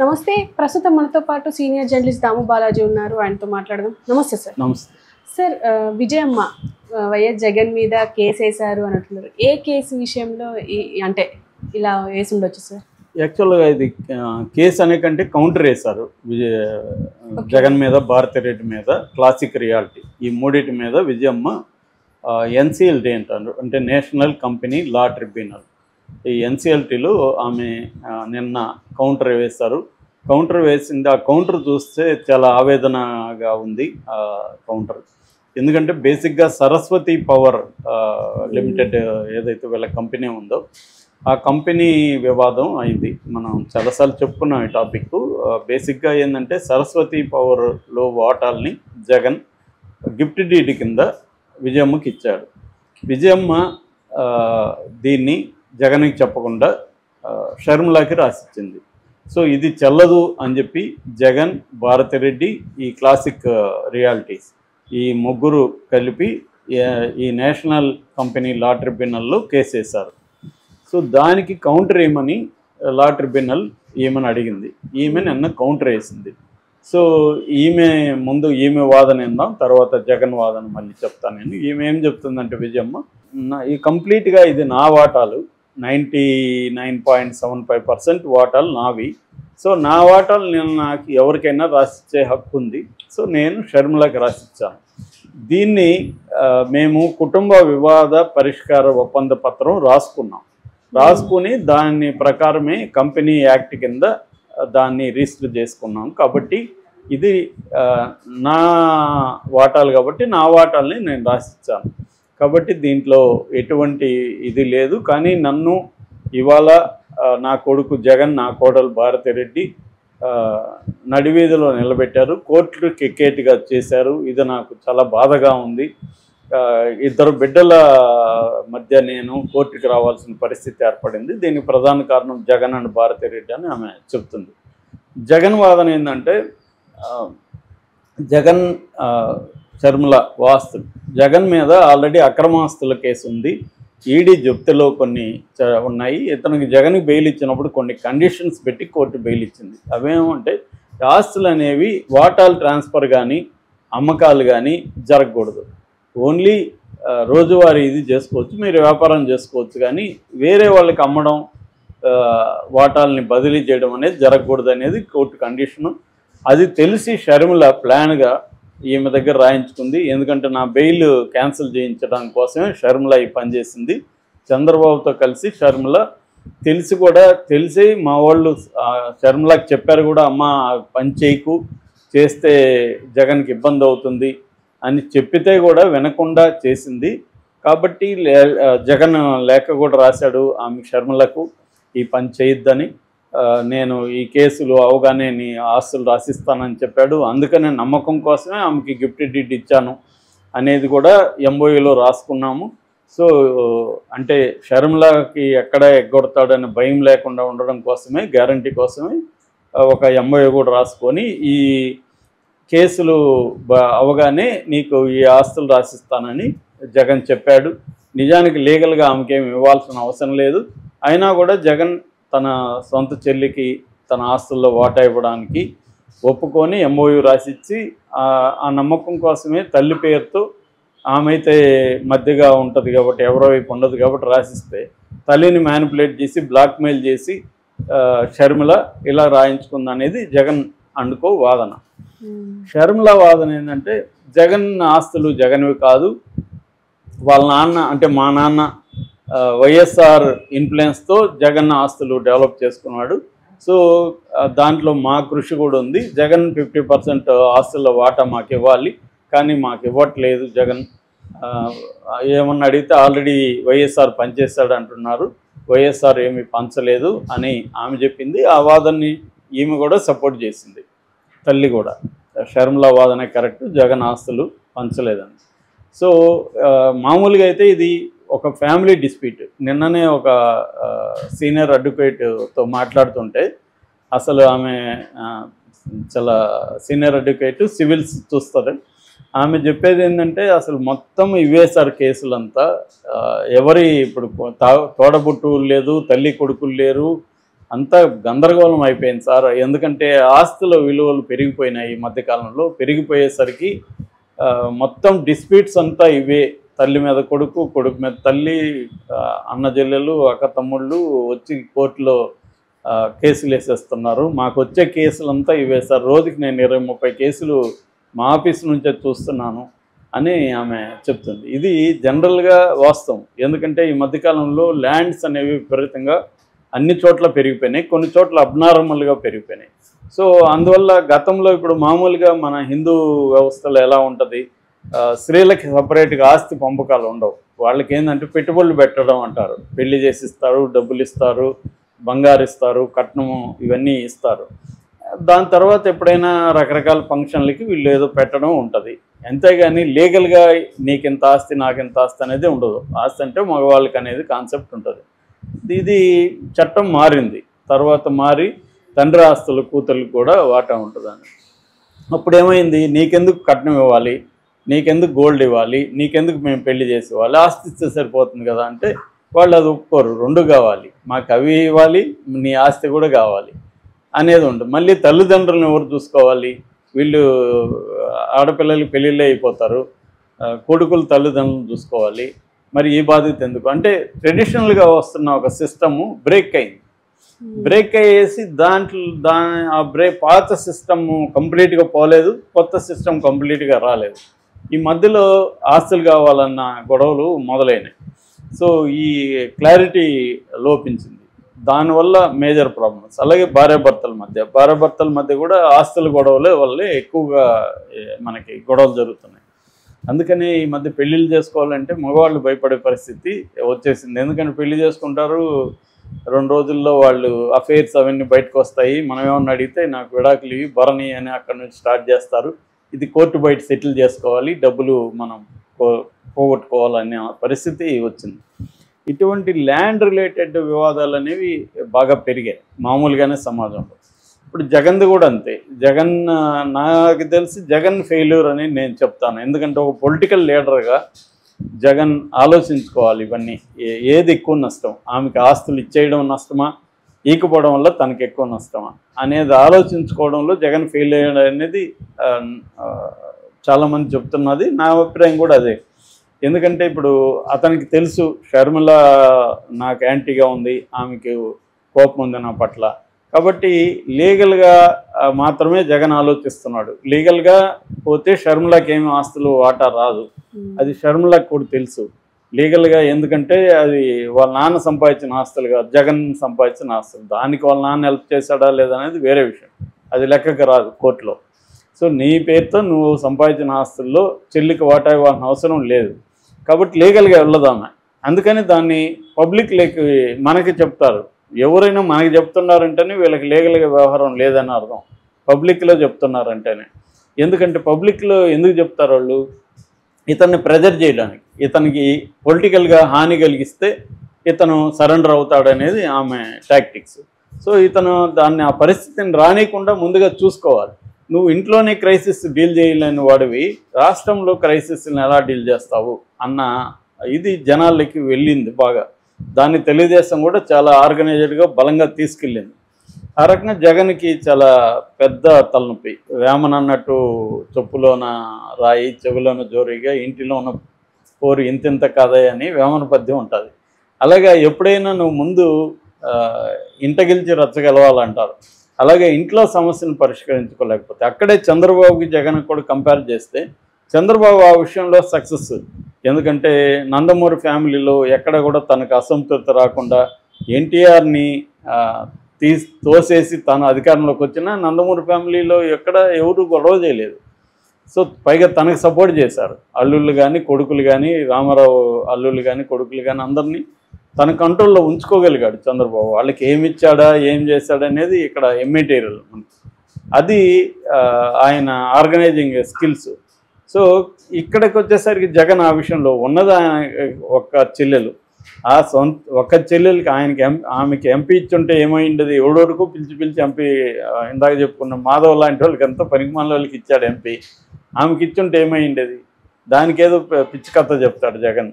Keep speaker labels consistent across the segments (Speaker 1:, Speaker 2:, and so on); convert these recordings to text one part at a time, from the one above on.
Speaker 1: నమస్తే. ప్రస్తుతం మనతో పాటు సీనియర్ జర్నలిస్ట్ దాము బాలాజీ ఉన్నారు. ఆయనతో మాట్లాడదాం. నమస్తే సార్.
Speaker 2: నమస్తే
Speaker 1: సార్, విజయమ్మ వైఎస్ జగన్ మీద కేసు వేశారు అని అంటున్నారు. ఏ కేసు విషయంలో అంటే ఇలా వేసి ఉండొచ్చు సార్?
Speaker 2: యాక్చువల్గా ఇది కేసు అనే కంటే కౌంటర్ వేశారు జగన్ మీద, భారతిరెడ్డి మీద, క్లాసిక్ రియాలిటీ ఈ మూడింటి మీద విజయమ్మ ఎన్సిఎల్టీ అంటారు, అంటే నేషనల్ కంపెనీ లా ట్రిబ్యునల్. ఈ ఎన్సిఎల్టీలో ఆమె నిన్న కౌంటర్ వేశారు. కౌంటర్ వేసింది, ఆ కౌంటర్ చూస్తే చాలా ఆవేదనగా ఉంది ఆ కౌంటర్. ఎందుకంటే బేసిక్గా సరస్వతి పవర్ లిమిటెడ్ ఏదైతే వీళ్ళ కంపెనీ ఉందో ఆ కంపెనీ వివాదం అయింది. మనం చాలాసార్లు చెప్పుకున్నాం ఈ టాపిక్. బేసిక్గా ఏంటంటే సరస్వతి పవర్లో వాటాల్ని జగన్ గిఫ్ట్ డీడ్ కింద విజయమ్మకి ఇచ్చాడు. విజయమ్మ దీన్ని జగన్కి చెప్పకుండా షర్మిలాకి రాసిచ్చింది. సో ఇది చెల్లదు అని చెప్పి జగన్, భారతిరెడ్డి, ఈ క్లాసిక్ రియాలిటీస్ ఈ ముగ్గురు కలిపి ఈ నేషనల్ కంపెనీ లా ట్రిబ్యునల్లో కేసు వేశారు. సో దానికి కౌంటర్ ఏమని లా ట్రిబ్యునల్ ఏమని అడిగింది. ఈమె నిన్న కౌంటర్ వేసింది. సో ఈమె వాదన ఏందాం, తర్వాత జగన్ వాదన మళ్ళీ చెప్తాను నేను. ఈమె ఏం చెప్తుందంటే విజయమ్మ, ఈ కంప్లీట్గా ఇది నా వాటాలు, 99.75% వాటాలు నావి. సో నా వాటాలు నేను నాకు ఎవరికైనా రాసిచ్చే హక్కు ఉంది. సో నేను షర్మిలాకి రాసిచ్చాను. దీన్ని మేము కుటుంబ వివాద పరిష్కార ఒప్పంద పత్రం రాసుకుని దాని ప్రకారమే కంపెనీ యాక్ట్ కింద దాన్ని రిజిస్టర్ చేసుకున్నాం. కాబట్టి ఇది నా వాటాలు కాబట్టి నా వాటాలని నేను రాసిచ్చాను. కాబట్టి దీంట్లో ఎటువంటి ఇది లేదు. కానీ నన్ను ఇవాళ నా కొడుకు జగన్, నా కోడలు భారతిరెడ్డి నడివీధిలో నిలబెట్టారు, కోర్టులు కెక్కేట్టుగా చేశారు. ఇది నాకు చాలా బాధగా ఉంది. ఇద్దరు బిడ్డల మధ్య నేను కోర్టుకి రావాల్సిన పరిస్థితి ఏర్పడింది. దీనికి ప్రధాన కారణం జగన్ అండ్ భారతిరెడ్డి అని ఆమె చెప్తుంది. జగన్ వాదన ఏంటంటే జగన్ షర్మిల వాస్తులు, జగన్ మీద ఆల్రెడీ అక్రమాస్తుల కేసు ఉంది. ఈడీ జప్తులో కొన్ని ఉన్నాయి. ఇతనికి జగన్కి బెయిల్ ఇచ్చినప్పుడు కొన్ని కండిషన్స్ పెట్టి కోర్టు బెయిల్ ఇచ్చింది. అవేమంటే ఆస్తులు అనేవి వాటాలు ట్రాన్స్ఫర్ కానీ అమ్మకాలు కానీ జరగకూడదు. ఓన్లీ రోజువారీ ఇది చేసుకోవచ్చు, మీరు వ్యాపారం చేసుకోవచ్చు, కానీ వేరే వాళ్ళకి అమ్మడం, వాటాలని బదిలీ చేయడం అనేది జరగకూడదు అనేది కోర్టు కండిషను. అది తెలిసి షర్మిల ప్లాన్గా ఈమె దగ్గర రాయించుకుంది. ఎందుకంటే నా బెయిల్ క్యాన్సిల్ చేయించడానికి కోసమే షర్మిల ఈ పనిచేసింది. చంద్రబాబుతో కలిసి షర్మిల తెలిసి మా వాళ్ళు షర్మిలకి చెప్పారు కూడా, అమ్మ పని చేయకు, చేస్తే జగన్కి ఇబ్బంది అవుతుంది అని చెప్పితే కూడా వినకుండా చేసింది. కాబట్టి జగన్ లేఖ కూడా రాశాడు ఆమె షర్మిలకు, ఈ పని చేయొద్దని. నేను ఈ కేసులు అవగానే నీ ఆస్తులు రాసిస్తానని చెప్పాడు. అందుకనే నమ్మకం కోసమే ఆమెకి గిఫ్ట్ డీడ్ ఇచ్చాను అనేది కూడా ఎంఓయూలో రాసుకున్నాము. సో అంటే షర్మిలకి ఎక్కడ ఎగ్గొడతాడని భయం లేకుండా ఉండడం కోసమే, గ్యారంటీ కోసమే ఒక ఎంఓయూ కూడా రాసుకొని ఈ కేసులు అవగానే నీకు ఈ ఆస్తులు రాసిస్తానని జగన్ చెప్పాడు. నిజానికి లీగల్గా ఆమెకేమి ఇవ్వాల్సిన అవసరం లేదు. అయినా కూడా జగన్ తన సొంత చెల్లికి తన ఆస్తుల్లో వాటా ఇవ్వడానికి ఒప్పుకొని ఎంఓయూ రాసిచ్చి ఆ నమ్మకం కోసమే తల్లి పేరుతో ఆమె అయితే మధ్యగా ఉంటుంది కాబట్టి ఎవరో వైపు ఉండదు కాబట్టి రాసిస్తే తల్లిని మ్యానిపులేట్ చేసి బ్లాక్మెయిల్ చేసి షర్మిల ఇలా రాయించుకుంది అనేది జగన్ అనుకో వాదన. షర్మిల వాదన ఏంటంటే జగన్ ఆస్తులు జగన్వి కాదు, వాళ్ళ నాన్న అంటే మా నాన్న వైఎస్ఆర్ ఇన్ఫ్లుయెన్స్తో జగన్ ఆస్తులు డెవలప్ చేసుకున్నాడు. సో దాంట్లో మా కృషి కూడా ఉంది. జగన్ 50% ఆస్తుల వాటా మాకు ఇవ్వాలి, కానీ మాకు ఇవ్వట్లేదు. జగన్ ఏమన్నా అడిగితే ఆల్రెడీ వైఎస్ఆర్ పనిచేస్తాడు అంటున్నారు, వైఎస్ఆర్ ఏమీ పంచలేదు అని ఆమె చెప్పింది. ఆ వాదనని ఈమె కూడా సపోర్ట్ చేసింది, తల్లి కూడా. షర్మిల వాదన కరెక్ట్, జగన్ ఆస్తులు పంచలేదని. సో మామూలుగా అయితే ఇది ఒక ఫ్యామిలీ డిస్ప్యూట్. నిన్ననే ఒక సీనియర్ అడ్వకేట్తో మాట్లాడుతుంటే, అసలు ఆమె చాలా సీనియర్ అడ్వకేట్, సివిల్స్ చూస్తారు. ఆమె చెప్పేది ఏంటంటే అసలు మొత్తం ఇవేసారు కేసులంతా. ఎవరి ఇప్పుడు తోడబుట్టువులు లేదు, తల్లి కొడుకులు లేరు, అంతా గందరగోళం అయిపోయింది సార్. ఎందుకంటే ఆస్తుల విలువలు పెరిగిపోయినాయి ఈ మధ్యకాలంలో. పెరిగిపోయేసరికి మొత్తం డిస్ప్యూట్స్ అంతా ఇవే. తల్లి మీద కొడుకు, కొడుకు మీద తల్లి, అన్న చెల్లెలు, అక్క తమ్ముళ్ళు వచ్చి కోర్టులో కేసులు వేసేస్తున్నారు. మాకు వచ్చే కేసులంతా ఇవే సార్. రోజుకి నేను 20-30 కేసులు మా ఆఫీస్ నుంచే చూస్తున్నాను అని ఆమె చెప్తుంది. ఇది జనరల్గా వాస్తవం. ఎందుకంటే ఈ మధ్యకాలంలో ల్యాండ్స్ అనేవి విపరీతంగా అన్ని చోట్ల పెరిగిపోయినాయి, కొన్ని చోట్ల అబ్నార్మల్గా పెరిగిపోయినాయి. సో అందువల్ల గతంలో ఇప్పుడు మామూలుగా మన హిందూ వ్యవస్థలో ఎలా ఉంటుంది, స్త్రీలకి సపరేట్గా ఆస్తి పంపకాలు ఉండవు. వాళ్ళకి ఏంటంటే పెట్టుబడులు పెట్టడం అంటారు. పెళ్లి చేసిస్తారు, డబ్బులు ఇస్తారు, బంగారు ఇస్తారు, కట్నము ఇవన్నీ ఇస్తారు. దాని తర్వాత ఎప్పుడైనా రకరకాల ఫంక్షన్లకి వీళ్ళు ఏదో పెట్టడం ఉంటుంది. అంతేగాని లీగల్గా నీకింత ఆస్తి నాకింత ఆస్తి అనేది ఉండదు. ఆస్తి అంటే మగవాళ్ళకి అనేది కాన్సెప్ట్ ఉంటుంది. ఇది చట్టం మారింది, తర్వాత మారి తండ్రి ఆస్తులు కూతుర్లకు కూడా వాటా ఉంటుందని. అప్పుడు ఏమైంది, నీకెందుకు కట్నం ఇవ్వాలి, నీకెందుకు గోల్డ్ ఇవ్వాలి, నీకెందుకు మేము పెళ్లి చేసి ఇవ్వాలి, ఆస్తి ఇస్తే సరిపోతుంది కదా అంటే వాళ్ళు అది ఒప్పుకోరు. 2 కావాలి, మాకు అవి ఇవ్వాలి, నీ ఆస్తి కూడా కావాలి అనేది ఉంటుంది. మళ్ళీ తల్లిదండ్రులను ఎవరు చూసుకోవాలి, వీళ్ళు ఆడపిల్లలకి పెళ్ళిళ్ళే అయిపోతారు, కొడుకులు తల్లిదండ్రులను చూసుకోవాలి. మరి ఈ బాధ్యత ఎందుకు అంటే ట్రెడిషనల్గా వస్తున్న ఒక సిస్టము బ్రేక్ అయింది. బ్రేక్ అయ్యేసి ఆ పాత సిస్టమ్ కంప్లీట్గా పోలేదు, కొత్త సిస్టమ్ కంప్లీట్గా రాలేదు. ఈ మధ్యలో ఆస్తులు కావాలన్న గొడవలు మొదలైనాయి. సో ఈ క్లారిటీ లోపించింది. దానివల్ల మేజర్ ప్రాబ్లమ్స్. అలాగే భార్యాభర్తల మధ్య కూడా ఆస్తుల గొడవలే వల్లే ఎక్కువగా మనకి గొడవలు జరుగుతున్నాయి. అందుకని ఈ మధ్య పెళ్ళిళ్ళు చేసుకోవాలంటే మగవాళ్ళు భయపడే పరిస్థితి వచ్చేసింది. ఎందుకంటే పెళ్లి చేసుకుంటారు, 2 రోజుల్లో వాళ్ళు అఫైర్స్ అవన్నీ బయటకు వస్తాయి. మనం ఏమన్నా అడిగితే నాకు విడాకులు ఇవి భరణి అని అక్కడ నుంచి స్టార్ట్ చేస్తారు. ఇది కోర్టు బయట సెటిల్ చేసుకోవాలి, డబ్బులు మనం పోగొట్టుకోవాలనే పరిస్థితి వచ్చింది. ఇటువంటి ల్యాండ్ రిలేటెడ్ వివాదాలు అనేవి బాగా పెరిగాయి మామూలుగానే సమాజంలో. ఇప్పుడు జగన్ది కూడా అంతే. నాకు తెలిసి జగన్ ఫెయిల్యూర్ అని నేను చెప్తాను. ఎందుకంటే ఒక పొలిటికల్ లీడర్గా జగన్ ఆలోచించుకోవాలి ఇవన్నీ. ఏది ఎక్కువ నష్టం, ఆమెకి ఆస్తులు ఇచ్చేయడం నష్టమా, ఈకపోవడం వల్ల తనకి ఎక్కువ నష్టమా అనేది ఆలోచించుకోవడంలో జగన్ ఫెయిల్ అయ్యాడు అనేది చాలామంది చెప్తున్నది. నా అభిప్రాయం కూడా అదే. ఎందుకంటే ఇప్పుడు అతనికి తెలుసు షర్మిల నాకు యాంటీగా ఉంది, ఆమెకి కోపం ఉంది నా పట్ల. కాబట్టి లీగల్గా మాత్రమే జగన్ ఆలోచిస్తున్నాడు. లీగల్గా పోతే షర్మిలకి ఏమి ఆస్తులు వాటా రాదు, అది షర్మిలకు కూడా తెలుసు లీగల్గా. ఎందుకంటే అది వాళ్ళ నాన్న సంపాదించిన ఆస్తులు కాదు, జగన్ సంపాదించిన ఆస్తులు. దానికి వాళ్ళ నాన్న హెల్ప్ చేశాడా లేదనేది వేరే విషయం, అది లెక్కకు రాదు కోర్టులో. సో నీ పేరుతో నువ్వు సంపాదించిన ఆస్తుల్లో చెల్లికి వాటా ఇవ్వాల్సిన అవసరం లేదు. కాబట్టి లీగల్గా వెళ్ళదామె. అందుకని దాన్ని పబ్లిక్లోకి మనకి చెప్తారు. ఎవరైనా మనకి చెప్తున్నారంటేనే వీళ్ళకి లీగల్గా వ్యవహారం లేదని అర్థం, పబ్లిక్లో చెప్తున్నారంటేనే. ఎందుకంటే పబ్లిక్లో ఎందుకు చెప్తారు వాళ్ళు, ఇతన్ని ప్రెజర్ చేయడానికి, ఇతనికి పొలిటికల్గా హాని కలిగిస్తే ఇతను సరెండర్ అవుతాడనేది ఆమె టాక్టిక్స్. సో ఇతను ఆ పరిస్థితిని రానియకుండా ముందుగా చూసుకోవాలి. నువ్వు ఇంట్లోనే క్రైసిస్ డీల్ చేయలేని వాడివి, రాష్ట్రంలో క్రైసిస్ని ఎలా డీల్ చేస్తావు అన్న ఇది జనాలకి వెళ్ళింది బాగా. దాన్ని తెలుగుదేశం కూడా చాలా ఆర్గనైజ్డ్గా బలంగా తీసుకెళ్ళింది. ఆ రకంగా జగన్కి చాలా పెద్ద తలనొప్పి. వేమన అన్నట్టు చొప్పులోన రాయి చెవిలోన జోరీగా ఇంటిలో ఉన్న పోరు ఇంతింత కాదయ్య అని వేమన పద్యం ఉంటుంది. అలాగే ఎప్పుడైనా నువ్వు ముందు ఇంట గెలిచి రచ్చగలవాలంటారు. అలాగే ఇంట్లో సమస్యను పరిష్కరించుకోలేకపోతే అక్కడే చంద్రబాబుకి జగన్ కూడా కంపేర్ చేస్తే చంద్రబాబు ఆ విషయంలో సక్సెస్. ఎందుకంటే నందమూరి ఫ్యామిలీలో ఎక్కడ కూడా తనకు అసంతృప్తి రాకుండా ఎన్టీఆర్ని తోసేసి తన అధికారంలోకి వచ్చినా నందమూరి ఫ్యామిలీలో ఎవరు గొడవ చేయలేదు. సో పైగా తనకు సపోర్ట్ చేశారు అల్లుళ్ళు కానీ కొడుకులు కానీ, రామారావు అల్లుళ్ళు కానీ కొడుకులు కానీ అందరినీ తన కంట్రోల్లో ఉంచుకోగలిగాడు చంద్రబాబు. వాళ్ళకి ఏమి ఇచ్చాడా ఏం చేశాడనేది ఇక్కడ ఇమ్మెటీరియల్. అది ఆయన ఆర్గనైజింగ్ స్కిల్స్. సో ఇక్కడికి వచ్చేసరికి జగన్ ఆ విషయంలో ఉన్నది ఒక్క చెల్లెలు. ఆ ఒక్క చెల్లెలకి ఆమెకి ఎంపీ ఇచ్చుంటే ఏమైండదు, ఎవడోడుకు పిలిచి ఎంపీ ఇందాక చెప్పుకున్న మాధవ్ లాంటి వాళ్ళకి ఎంతో పనికిమాల వాళ్ళకి ఇచ్చాడు ఎంపీ. ఆమెకి ఇచ్చుంటే ఏమైండేది. దానికి ఏదో పిచ్చి కథ చెప్తాడు జగన్,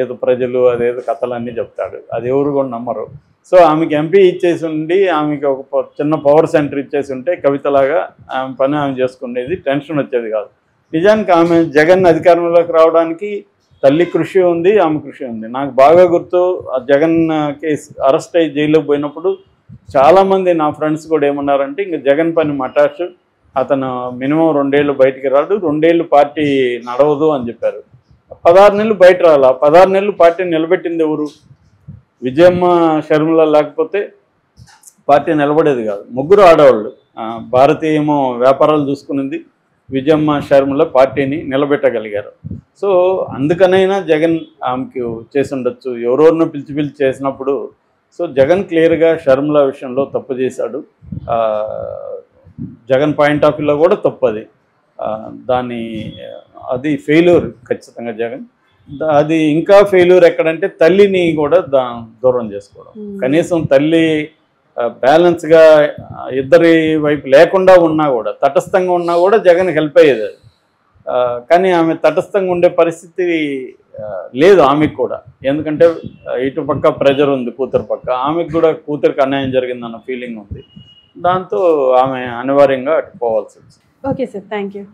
Speaker 2: ఏదో ప్రజలు అదేదో కథలన్నీ చెప్తాడు, అది ఎవరు కూడా నమ్మరు. సో ఆమెకి ఎంపీ ఇచ్చేసి ఉండి ఆమెకి ఒక చిన్న పవర్ సెంటర్ ఇచ్చేసి ఉంటే కవితలాగా ఆమె పని ఆమె చేసుకునేది, టెన్షన్ వచ్చేది కాదు. నిజానికి ఆమె జగన్ అధికారంలోకి రావడానికి తల్లి కృషి ఉంది, ఆమె కృషి ఉంది. నాకు బాగా గుర్తు, ఆ జగన్ కేసు అరెస్ట్ అయ్యి జైల్లోకి పోయినప్పుడు చాలామంది నా ఫ్రెండ్స్ కూడా ఏమన్నారంటే, ఇంక జగన్ పని మటాష్, అతను మినిమం 2 ఏళ్ళు బయటికి రాడు, 2 ఏళ్ళు పార్టీ నడవదు అని చెప్పారు. 16 నెలలు బయట రాలా. 16 నెలలు పార్టీ నిలబెట్టింది ఎవరు? విజయమ్మ షర్మిల లేకపోతే పార్టీ నిలబడేది కాదు. ముగ్గురు ఆడవాళ్ళు. భారతి ఏమో వ్యాపారాలు చూసుకునింది, విజయమ్మ షర్మిల పార్టీని నిలబెట్టగలిగారు. సో అందుకనైనా జగన్ ఆమెకు చేసి ఉండొచ్చు, ఎవరెవరినో పిలిచి చేసినప్పుడు. సో జగన్ క్లియర్గా షర్మిల విషయంలో తప్పు చేశాడు. జగన్ పాయింట్ ఆఫ్ వ్యూలో కూడా తప్పది. అది ఫెయిల్యూర్ ఖచ్చితంగా జగన్. అది ఇంకా ఫెయిల్యూర్ ఎక్కడంటే తల్లిని కూడా దూరం చేసుకోవడం. కనీసం తల్లి బ్యాలెన్స్గా ఇద్దరి వైపు లేకుండా ఉన్నా కూడా, తటస్థంగా ఉన్నా కూడా జగన్ హెల్ప్ అయ్యేది అది. కానీ ఆమె తటస్థంగా ఉండే పరిస్థితి లేదు ఆమెకు కూడా. ఎందుకంటే ఇటు పక్క ప్రెజర్ ఉంది కూతురు పక్క, ఆమెకు కూడా కూతురికి అన్యాయం జరిగిందన్న ఫీలింగ్ ఉంది. దాంతో ఆమె అనివార్యంగా అటు పోవాల్సి వచ్చింది.
Speaker 1: Okay sir, thank you.